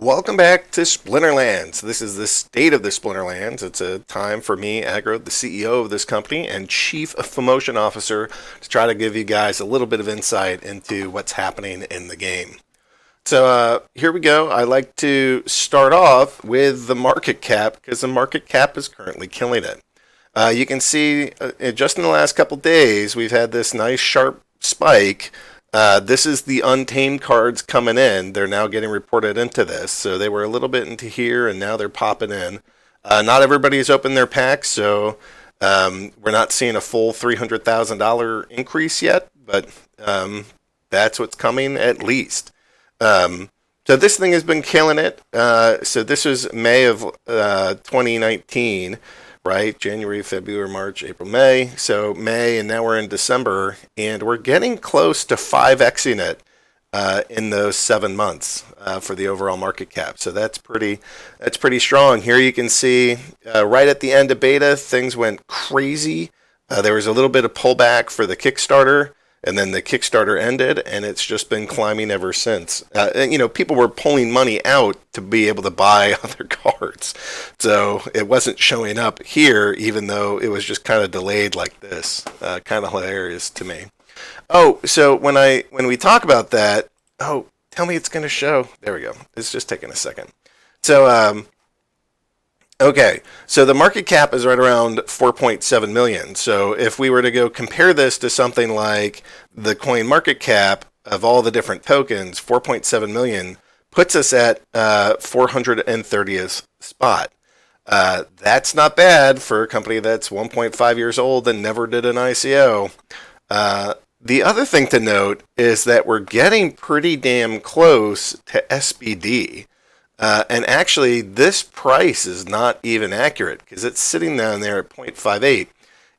Welcome back to Splinterlands. This is the state of the Splinterlands. It's a time for me, Agro, the CEO of this company and Chief Promotion Officer, to try to give you guys a little bit of insight into what's happening in the game. So here we go. I like to start off with the market cap because the market cap is currently killing it. You can see just in the last couple days, we've had this nice sharp spike. This is the untamed cards coming in. They're now getting reported into this. So they were a little bit into here, and now they're popping in. Not everybody's opened their packs, so we're not seeing a full $300,000 increase yet, but that's what's coming at least. So this thing has been killing it. So this was May of 2019. Right? January, February, March, April, May. So May, and now we're in December, and we're getting close to 5xing it in those 7 months for the overall market cap. So that's pretty strong. Here you can see right at the end of beta, things went crazy. There was a little bit of pullback for the Kickstarter, and then the Kickstarter ended, and it's just been climbing ever since. And, people were pulling money out to be able to buy other cards. So it wasn't showing up here, even though it was just kind of delayed like this. Kind of hilarious to me. Oh, so when we talk about that, tell me it's going to show. There we go. It's just taking a second. So, okay, so the market cap is right around 4.7 million. So if we were to go compare this to something like the coin market cap of all the different tokens, 4.7 million puts us at 430th spot. That's not bad for a company that's 1.5 years old and never did an ICO. The other thing to note is that we're getting pretty damn close to SBD. And actually, this price is not even accurate because it's sitting down there at 0.58.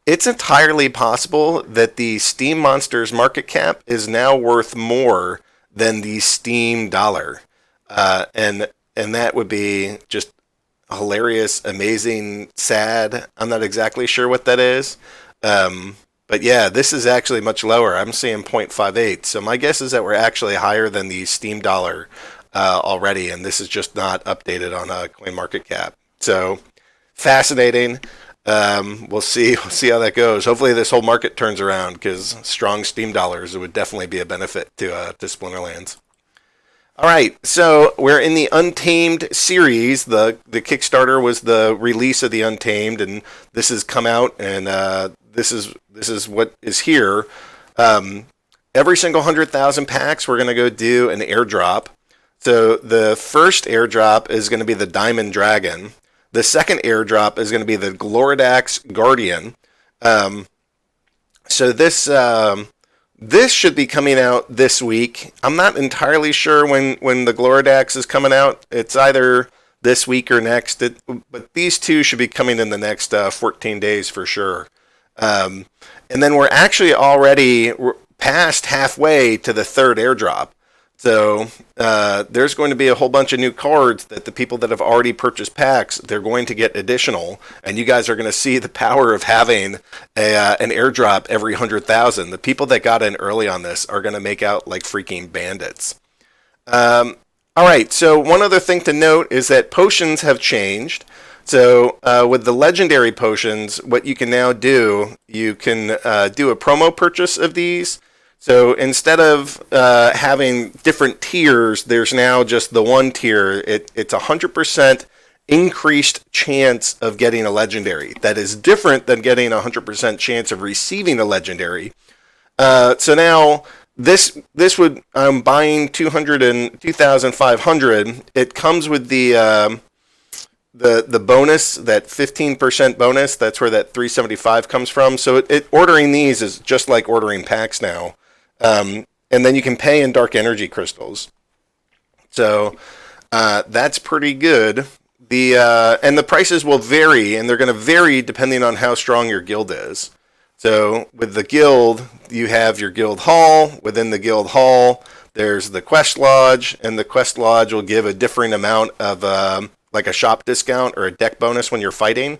It's entirely possible that the Steam Monsters market cap is now worth more than the Steam dollar. And that would be just hilarious, amazing, sad. I'm not exactly sure what that is. But yeah, this is actually much lower. I'm seeing 0.58. So my guess is that we're actually higher than the Steam dollar already, and this is just not updated on CoinMarketCap. So fascinating. We'll see how that goes. Hopefully, this whole market turns around because strong Steam dollars would definitely be a benefit to Splinterlands. All right, so we're in the Untamed series. The Kickstarter was the release of the Untamed, and this has come out, and this is what is here. Every single 100,000 packs, we're going to go do an airdrop. So the first airdrop is going to be the Diamond Dragon. The second airdrop is going to be the Gloridax Guardian. So this should be coming out this week. I'm not entirely sure when the Gloridax is coming out. It's either this week or next. But these two should be coming in the next 14 days for sure. And then we're actually already past halfway to the third airdrop. So there's going to be a whole bunch of new cards that the people that have already purchased packs, they're going to get additional. And you guys are going to see the power of having an airdrop every 100,000. The people that got in early on this are going to make out like freaking bandits. All right, so one other thing to note is that potions have changed. So with the legendary potions, what you can now do, you can do a promo purchase of these. So instead of having different tiers, there's now just the one tier. It's 100% increased chance of getting a legendary. That is different than getting a 100% chance of receiving a legendary. So now this would, I'm buying 2,500. It comes with the bonus, that 15% bonus. That's where that 375 comes from. So ordering these is just like ordering packs now. And then you can pay in dark energy crystals. So that's pretty good. And the prices will vary, and they're going to vary depending on how strong your guild is. So with the guild, you have your guild hall. Within the guild hall, there's the quest lodge, and the quest lodge will give a differing amount of like a shop discount or a deck bonus when you're fighting.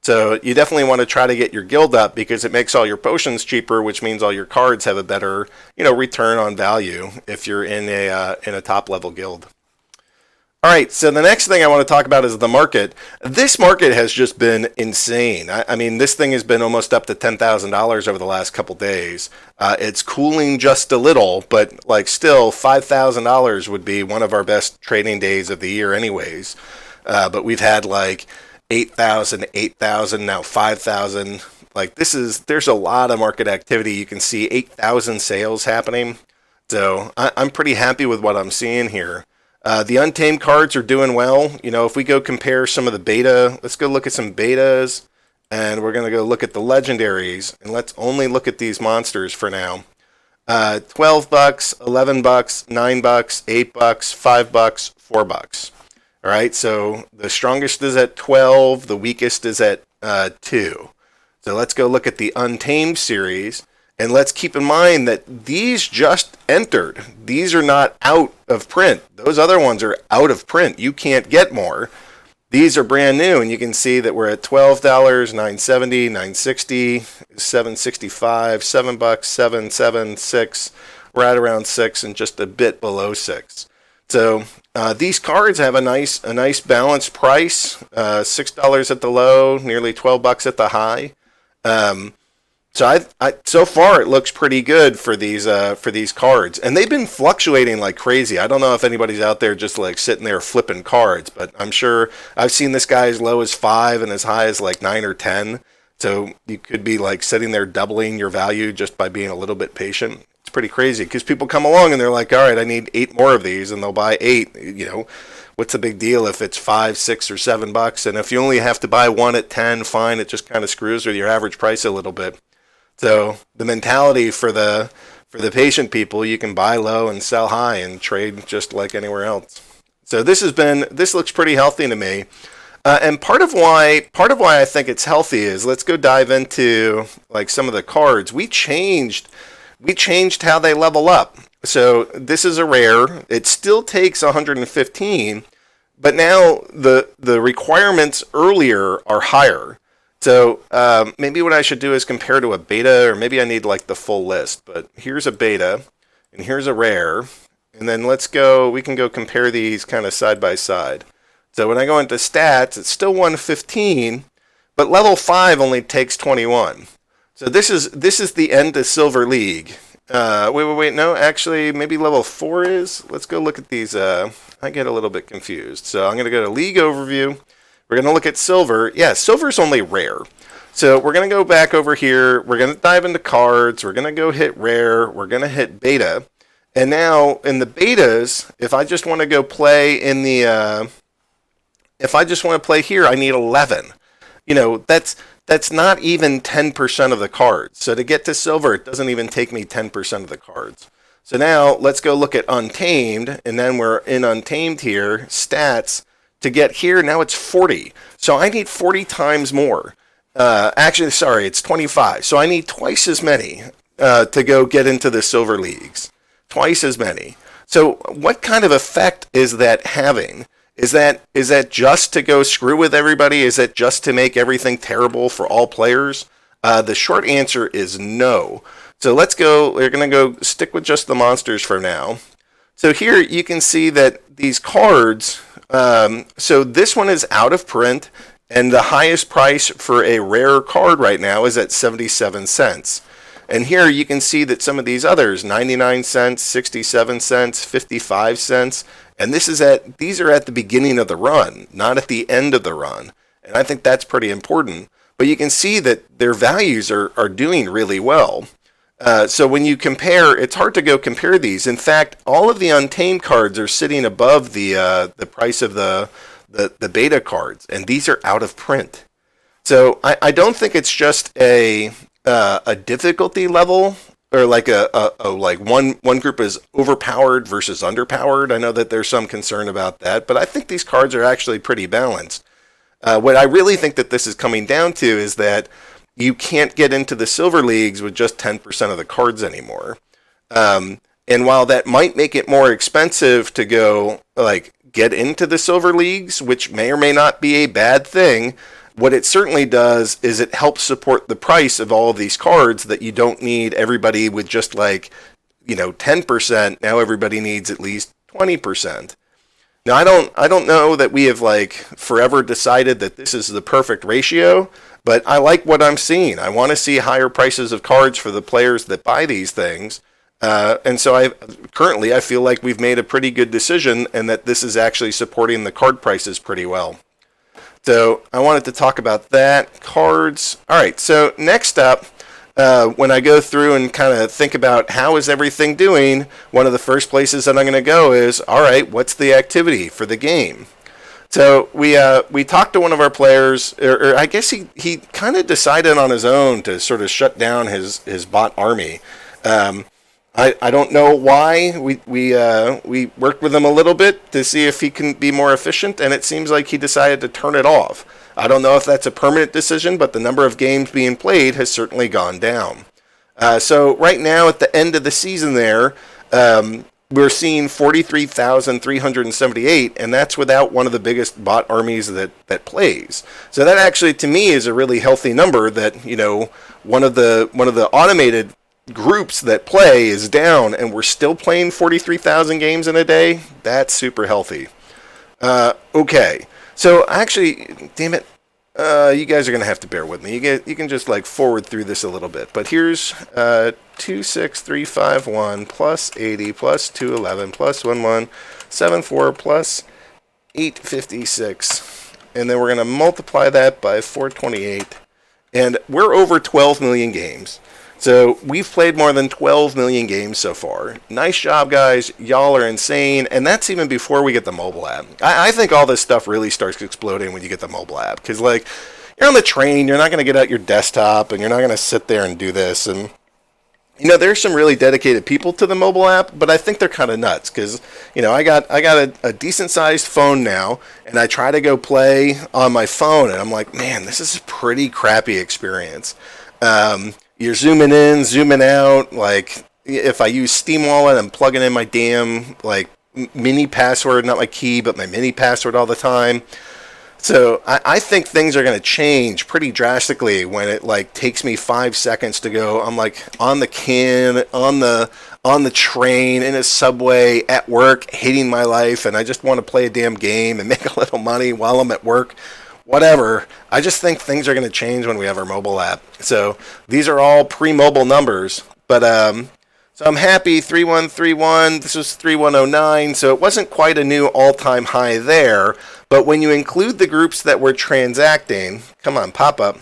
So you definitely want to try to get your guild up because it makes all your potions cheaper, which means all your cards have a better, return on value if you're in a top level guild. All right, so the next thing I want to talk about is the market. This market has just been insane. I mean, this thing has been almost up to $10,000 over the last couple days. It's cooling just a little, but like still, $5,000 would be one of our best trading days of the year, anyways. But we've had like 8,000, 8,000, now 5,000. Like there's a lot of market activity. You can see 8,000 sales happening. So I'm pretty happy with what I'm seeing here. The untamed cards are doing well. You know, if we go compare some of the beta, let's go look at some betas, and we're going to go look at the legendaries, and let's only look at these monsters for now. 12 bucks, 11 bucks, 9 bucks, 8 bucks, 5 bucks, 4 bucks. All right, so the strongest is at 12, the weakest is at 2. So let's go look at the Untamed series. And let's keep in mind that these just entered. These are not out of print. Those other ones are out of print. You can't get more. These are brand new, and you can see that we're at $12, $9.70, $9.60, $7.65, $7 bucks, $7, $7, $6. We're at around 6 and just a bit below 6. So these cards have a nice balanced price. $6 at the low, nearly 12 bucks at the high. So so far it looks pretty good for these cards, and they've been fluctuating like crazy. I don't know if anybody's out there just like sitting there flipping cards, but I'm sure I've seen this guy as low as 5 and as high as like 9 or 10. So you could be like sitting there doubling your value just by being a little bit patient. It's pretty crazy because people come along and they're like, all right, I need 8 more of these, and they'll buy 8. You know, what's the big deal if it's 5, 6, or 7 bucks? And if you only have to buy one at 10, fine. It just kind of screws with your average price a little bit. So the mentality for the patient people, you can buy low and sell high and trade just like anywhere else. So this looks pretty healthy to me. And part of why I think it's healthy is, let's go dive into like some of the cards. We changed how they level up. So this is a rare. It still takes 115, but now the requirements earlier are higher. So maybe what I should do is compare to a beta, or maybe I need like the full list. But here's a beta, and here's a rare, and then we can go compare these kind of side by side. So when I go into stats, it's still 115, but level 5 only takes 21. So this is the end of Silver League. Wait, no, actually, maybe level 4 is. Let's go look at these. I get a little bit confused. So I'm going to go to League Overview. We're going to look at Silver. Yeah, Silver's only rare. So we're going to go back over here. We're going to dive into cards. We're going to go hit rare. We're going to hit beta. And now in the betas, if I just want to go play in the, if I just want to play here, I need 11. You know, that's not even 10% of the cards. So to get to Silver, it doesn't even take me 10% of the cards. So now let's go look at Untamed, and then we're in Untamed here, stats. To get here, now it's 40. So I need 40 times more. Actually, sorry, it's 25. So I need twice as many to go get into the Silver Leagues. Twice as many. So what kind of effect is that having? Is that just to go screw with everybody? Is that just to make everything terrible for all players? The short answer is no. So let's go, we're going to go stick with just the monsters for now. So here you can see that these cards, so this one is out of print, and the highest price for a rare card right now is at 77 cents. And here you can see that some of these others, 99 cents, 67 cents, 55 cents, and these are at the beginning of the run, not at the end of the run. And I think that's pretty important. But you can see that their values are doing really well. So when you compare, it's hard to go compare these. In fact, all of the Untamed cards are sitting above the price of the beta cards, and these are out of print. So I don't think it's just a difficulty level, or like like one group is overpowered versus underpowered. I know that there's some concern about that, but I think these cards are actually pretty balanced. What I really think that this is coming down to is that you can't get into the Silver Leagues with just 10% of the cards anymore. And while that might make it more expensive to go get into the Silver Leagues, which may or may not be a bad thing, what it certainly does is it helps support the price of all of these cards, that you don't need everybody with just 10%. Now everybody needs at least 20%. Now, I don't know that we have like forever decided that this is the perfect ratio, but I like what I'm seeing. I want to see higher prices of cards for the players that buy these things. And so I feel like we've made a pretty good decision and that this is actually supporting the card prices pretty well. So I wanted to talk about that. Cards. All right. So next up, when I go through and kind of think about how is everything doing, one of the first places that I'm going to go is, all right, what's the activity for the game? So we talked to one of our players, or I guess he kind of decided on his own to sort of shut down his bot army. I don't know why. We worked with him a little bit to see if he can be more efficient, and it seems like he decided to turn it off. I don't know if that's a permanent decision, but the number of games being played has certainly gone down. So right now at the end of the season there, we're seeing 43,378, and that's without one of the biggest bot armies that plays. So that actually, to me, is a really healthy number that, you know, one of the automated groups that play is down, and we're still playing 43,000 games in a day. That's super healthy. Okay. So actually, damn it, you guys are gonna have to bear with me. You can just like forward through this a little bit. But here's 26351 plus 80 plus 211 plus 1174 plus 856, and then we're gonna multiply that by 428, and we're over 12 million games. So we've played more than 12 million games so far. Nice job, guys. Y'all are insane. And that's even before we get the mobile app. I think all this stuff really starts exploding when you get the mobile app. Because, like, you're on the train, you're not going to get out your desktop, and you're not going to sit there and do this. And, you know, there's some really dedicated people to the mobile app, but I think they're kind of nuts. Because, you know, I got a decent-sized phone now, and I try to go play on my phone, and I'm like, man, this is a pretty crappy experience. You're zooming in, zooming out. Like, if I use Steam Wallet, I'm plugging in my damn, like, mini password, not my key, but my mini password all the time. So I think things are going to change pretty drastically when it, like, takes me 5 seconds to go. I'm, like, on the can, on the train, in a subway, at work, hating my life, and I just want to play a damn game and make a little money while I'm at work. Whatever. I just think things are going to change when we have our mobile app. So these are all pre-mobile numbers. But so I'm happy. 3131. This was 3109. So it wasn't quite a new all-time high there. But when you include the groups that were transacting, come on, pop up.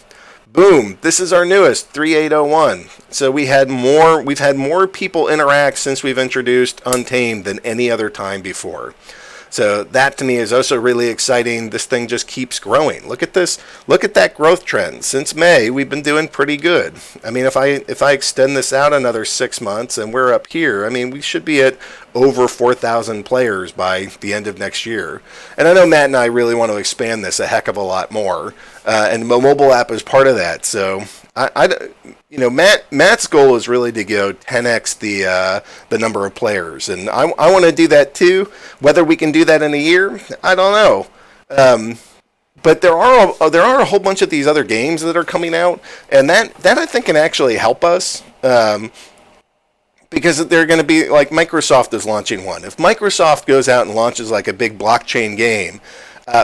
Boom. This is our newest 3801. So we've had more people interact since we've introduced Untamed than any other time before. So that to me is also really exciting. This thing just keeps growing. Look at this. Look at that growth trend. Since May, we've been doing pretty good. I mean, if I extend this out another 6 months and we're up here, I mean, we should be at over 4,000 players by the end of next year. And I know Matt and I really want to expand this a heck of a lot more. And the mobile app is part of that. So you know, Matt's goal is really to go 10x the number of players, and I want to do that too. Whether we can do that in a year, I don't know. But there are a whole bunch of these other games that are coming out, and that I think can actually help us. Because they're going to be like Microsoft is launching one. If Microsoft goes out and launches like a big blockchain game.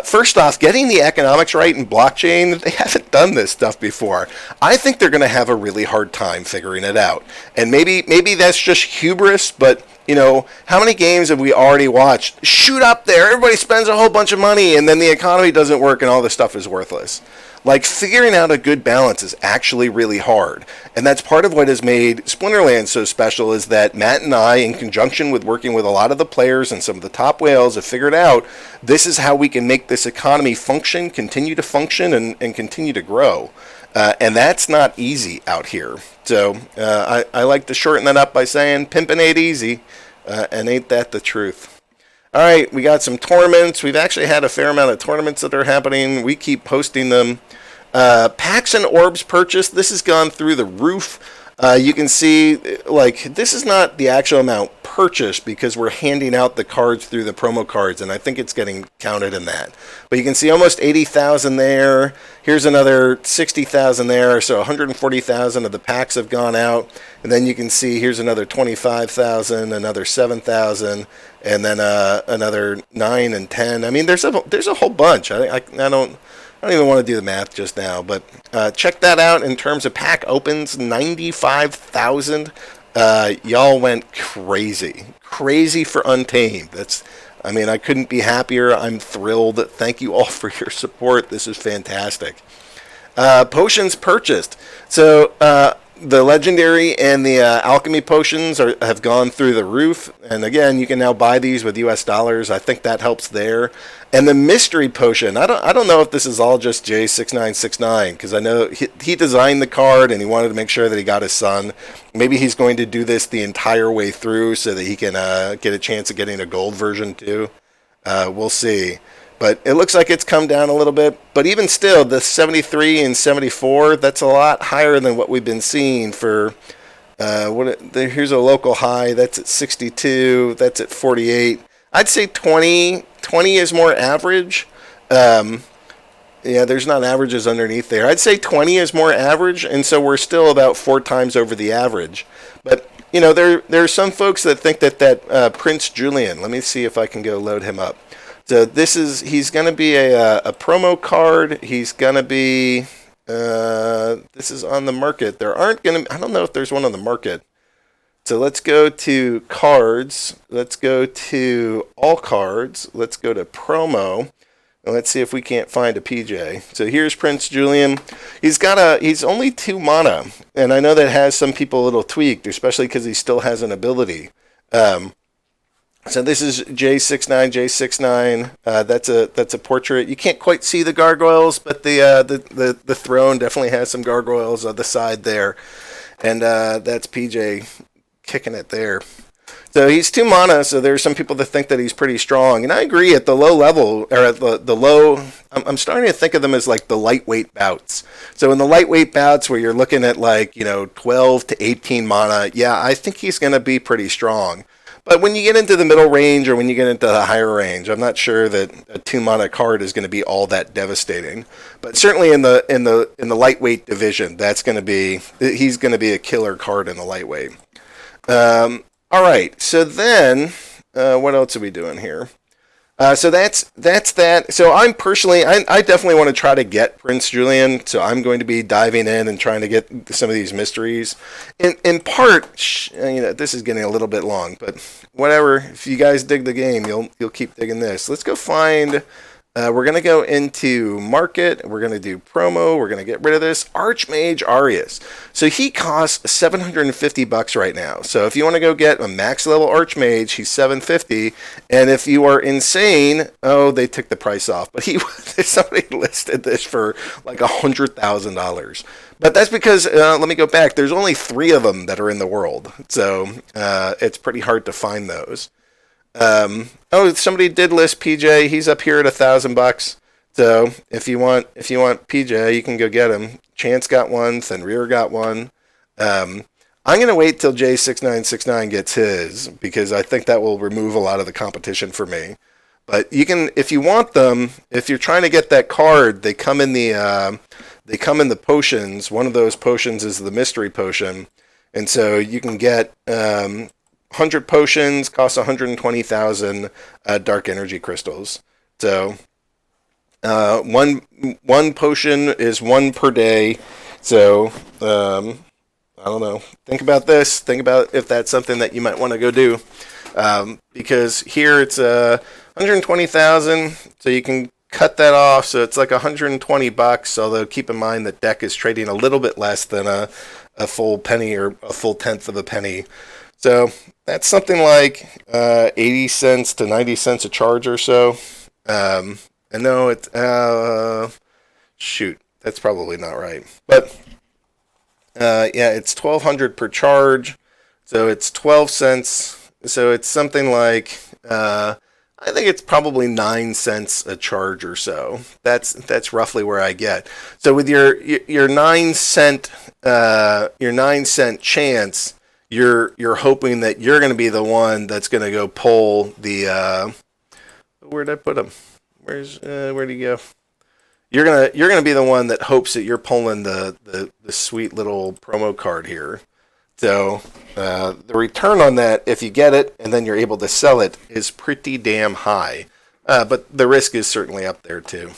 First off, getting the economics right in blockchain, they haven't done this stuff before. I think they're going to have a really hard time figuring it out. And maybe that's just hubris, but, you know, how many games have we already watched? Shoot up there, everybody spends a whole bunch of money, and then the economy doesn't work and all this stuff is worthless. Like, figuring out a good balance is actually really hard. And that's part of what has made Splinterlands so special, is that Matt and I, in conjunction with working with a lot of the players and some of the top whales, have figured out this is how we can make this economy function, continue to function, and continue to grow. And that's not easy out here. So I like to shorten that up by saying, pimpin' ain't easy, and ain't that the truth. All right, we got some tournaments. We've actually had a fair amount of tournaments that are happening. We keep posting them. Packs and orbs purchased. This has gone through the roof. You can see, like, this is not the actual amount purchased because we're handing out the cards through the promo cards, and I think it's getting counted in that. But you can see almost 80,000 there. Here's another 60,000 there, so 140,000 of the packs have gone out. And then you can see here's another 25,000, another 7,000, and then another 9 and 10. I mean, there's a whole bunch. I don't even want to do the math just now, but check that out in terms of pack opens, 95,000. Y'all went crazy for Untamed. I mean, I couldn't be happier. I'm thrilled. Thank you all for your support. This is fantastic. Potions purchased. So the legendary and the alchemy potions have gone through the roof. And again, you can now buy these with US dollars. I think that helps there. And the mystery potion, I don't know if this is all just J6969, because I know he designed the card and he wanted to make sure that he got his son. Maybe he's going to do this the entire way through so that he can get a chance of getting a gold version too. We'll see. But it looks like it's come down a little bit. But even still, the 73 and 74, that's a lot higher than what we've been seeing for... here's a local high. That's at 62. That's at 48. I'd say 20 is more average. Yeah, there's not averages underneath there. I'd say 20 is more average, and so we're still about 4 times over the average. But, you know, there are some folks that think that Prince Julian, let me see if I can go load him up. So he's going to be a promo card. He's going to be, this is on the market. I don't know if there's one on the market. So let's go to cards. Let's go to all cards. Let's go to promo. And let's see if we can't find a PJ. So here's Prince Julian. He's only 2 mana. And I know that has some people a little tweaked, especially because he still has an ability. So this is J69. That's a portrait. You can't quite see the gargoyles, but the throne definitely has some gargoyles on the side there. And that's PJ kicking it there. So he's 2 mana, so there's some people that think that he's pretty strong. And I agree at the low level, or at the low, I'm starting to think of them as like the lightweight bouts. So in the lightweight bouts where you're looking at 12 to 18 mana, yeah, I think he's going to be pretty strong. But when you get into the middle range or when you get into the higher range, I'm not sure that a 2 mana card is going to be all that devastating. But certainly in the lightweight division, he's going to be a killer card in the lightweight. All right, so then what else are we doing here? So that's that. So I definitely want to try to get Prince Julian. So I'm going to be diving in and trying to get some of these mysteries. In part, this is getting a little bit long, but whatever. If you guys dig the game, you'll keep digging this. Let's go find. We're going to go into market. We're going to do promo. We're going to get rid of this. Archmage Arius. So he costs $750 right now. So if you want to go get a max level Archmage, he's $750. And if you are insane, they took the price off. But somebody listed this for like $100,000. But that's because, let me go back. There's only 3 of them that are in the world. So it's pretty hard to find those. Somebody did list PJ. He's up here at $1,000. So if you want PJ, you can go get him. Chance got one. Fenrir got one. I'm gonna wait till J6969 gets his because I think that will remove a lot of the competition for me. But you can, if you want them, if you're trying to get that card, they come in the potions. One of those potions is the mystery potion, and so you can get 100 potions, costs 120,000 dark energy crystals. So one potion is 1 per day. So I don't know. Think about this. Think about if that's something that you might want to go do. Because here it's 120,000, so you can cut that off. So it's like $120. Although keep in mind that deck is trading a little bit less than a full penny or a full tenth of a penny. So that's something like 80 cents to 90 cents a charge or so. And no, it's that's probably not right. But yeah, it's $1,200 per charge, so it's 12 cents. So it's something like I think it's probably 9 cents a charge or so. That's roughly where I get. So with your 9 cent chance, you're hoping that you're going to be the one that's going to go pull the where'd I put him? Where'd he go? You're gonna be the one that hopes that you're pulling the sweet little promo card here. So the return on that, if you get it and then you're able to sell it, is pretty damn high. But the risk is certainly up there too.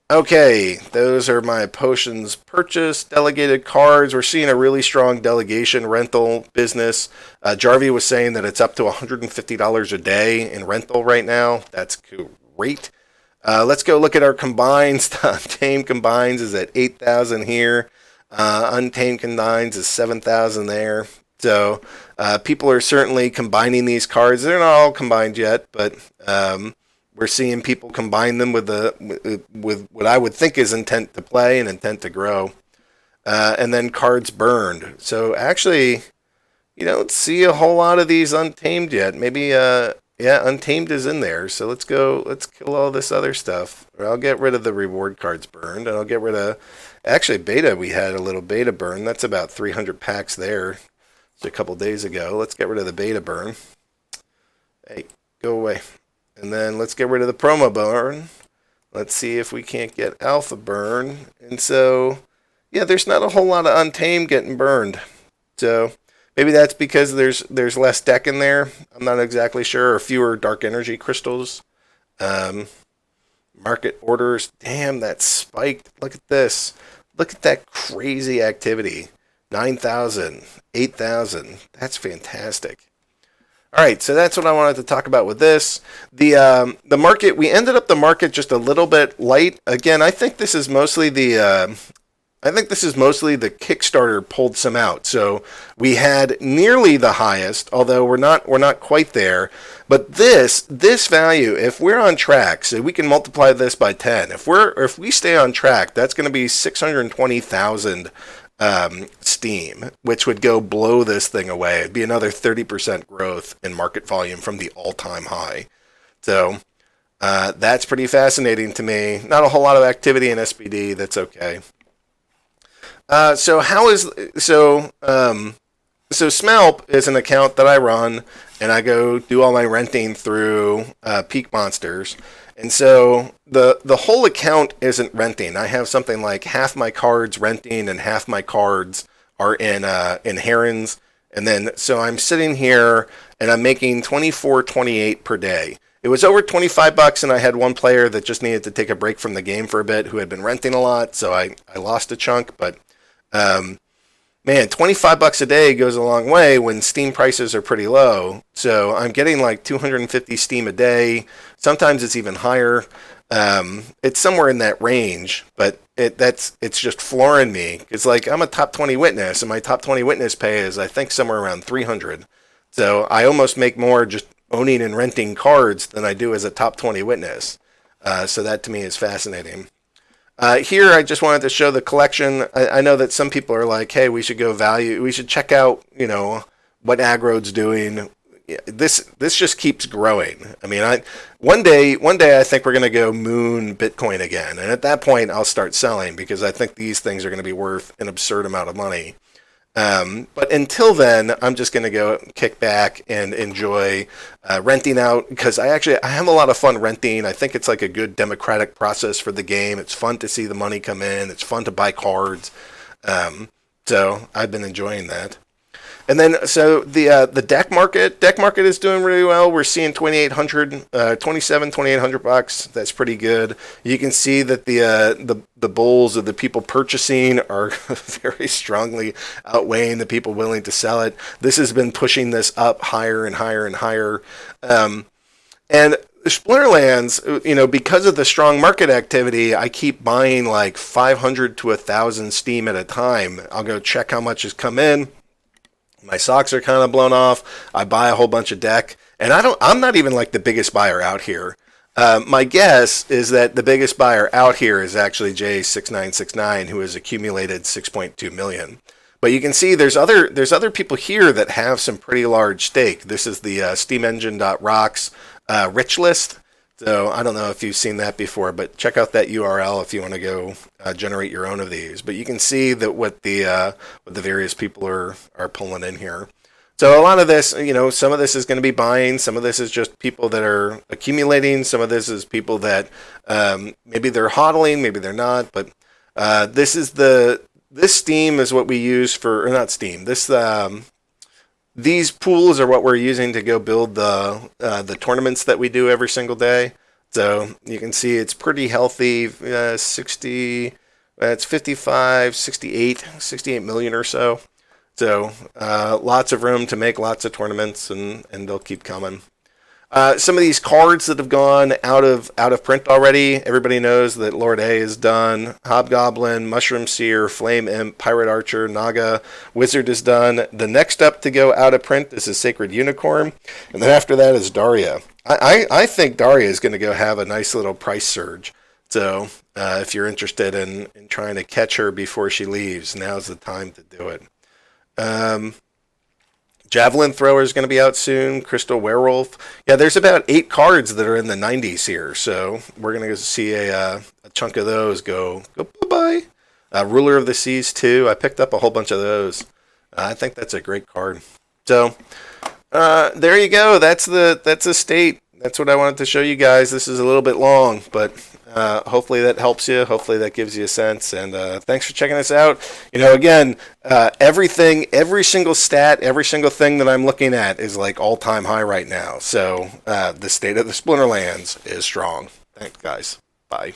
Okay, those are my potions purchased, delegated cards. We're seeing a really strong delegation rental business. Jarvie was saying that it's up to $150 a day in rental right now. That's great. Let's go look at our combines. Untamed combines is at 8,000 here. Untamed combines is 7,000 there. So people are certainly combining these cards. They're not all combined yet, but we're seeing people combine them with what I would think is intent to play and intent to grow. And then cards burned. So actually, you don't see a whole lot of these untamed yet. Maybe, yeah, untamed is in there. So let's kill all this other stuff. Or I'll get rid of the reward cards burned, and I'll get rid of, actually, beta, we had a little beta burn. That's about 300 packs there. It's a couple days ago. Let's get rid of the beta burn. Hey, go away. And then let's get rid of the promo burn. Let's see if we can't get alpha burn. And so, yeah, there's not a whole lot of untamed getting burned. So maybe that's because there's less deck in there. I'm not exactly sure. Or fewer dark energy crystals. Market orders. Damn, that spiked. Look at this. Look at that crazy activity. 9,000, 8,000. That's fantastic. All right, so that's what I wanted to talk about with this. The market, we ended up the market just a little bit light. Again, I think this is mostly the Kickstarter pulled some out. So we had nearly the highest, although we're not quite there. But this value, if we're on track, so we can multiply this by 10. If we stay on track, that's going to be 620,000 Steam, which would go blow this thing away. It'd be another 30% growth in market volume from the all-time high. So that's pretty fascinating to me. Not a whole lot of activity in SBD. That's okay. So Smalp is an account that I run, and I go do all my renting through Peak Monsters. And so the whole account isn't renting. I have something like half my cards renting and half my cards are in Herons. And then so I'm sitting here and I'm making $24.28 per day. It was over $25, and I had one player that just needed to take a break from the game for a bit who had been renting a lot, so I lost a chunk. But man, $25 a day goes a long way when Steam prices are pretty low. So I'm getting like 250 Steam a day. Sometimes it's even higher. It's somewhere in that range, but it's just flooring me. It's like I'm a top 20 witness, and my top 20 witness pay is I think somewhere around 300. So I almost make more just owning and renting cards than I do as a top 20 witness. So that to me is fascinating. Here, I just wanted to show the collection. I know that some people are like, hey, we should go value. We should check out, what Aggrod's doing. This just keeps growing. I mean, one day I think we're going to go moon Bitcoin again. And at that point, I'll start selling because I think these things are going to be worth an absurd amount of money. But until then, I'm just going to go kick back and enjoy renting out because I have a lot of fun renting. I think it's like a good democratic process for the game. It's fun to see the money come in. It's fun to buy cards. So I've been enjoying that. And then, so the deck market is doing really well. We're seeing $2,800 That's pretty good. You can see that the bulls of the people purchasing are very strongly outweighing the people willing to sell it. This has been pushing this up higher and higher and higher. And Splinterlands, because of the strong market activity, I keep buying like 500 to 1,000 Steam at a time. I'll go check how much has come in. My socks are kind of blown off. I buy a whole bunch of deck, and I'm not even like the biggest buyer out here. My guess is that the biggest buyer out here is actually J6969, who has accumulated 6.2 million. But you can see there's other people here that have some pretty large stake. This is the SteamEngine.rocks rich list. So I don't know if you've seen that before, but check out that URL if you want to go generate your own of these. But you can see that what the various people are pulling in here. So a lot of this, some of this is going to be buying. Some of this is just people that are accumulating. Some of this is people that maybe they're hodling, maybe they're not. But this is the this Steam is what we use for, or not Steam. These pools are what we're using to go build the tournaments that we do every single day. So you can see it's pretty healthy. 60, it's 55, 68 million or so. So lots of room to make lots of tournaments, and they'll keep coming. Some of these cards that have gone out of print already. Everybody knows that Lord A is done. Hobgoblin, Mushroom Seer, Flame Imp, Pirate Archer, Naga, Wizard is done. The next up to go out of print is a Sacred Unicorn, and then after that is Daria. I think Daria is going to go have a nice little price surge. So if you're interested in trying to catch her before she leaves, now's the time to do it. Javelin Thrower is going to be out soon. Crystal Werewolf. Yeah, there's about 8 cards that are in the 90s here, so we're going to see a chunk of those go bye-bye. Ruler of the Seas, too. I picked up a whole bunch of those. I think that's a great card. So, there you go. That's the state. That's what I wanted to show you guys. This is a little bit long, but hopefully that helps you. Hopefully that gives you a sense. And thanks for checking us out. Again, everything, every single stat, every single thing that I'm looking at is like all-time high right now. So the state of the Splinterlands is strong. Thanks, guys. Bye.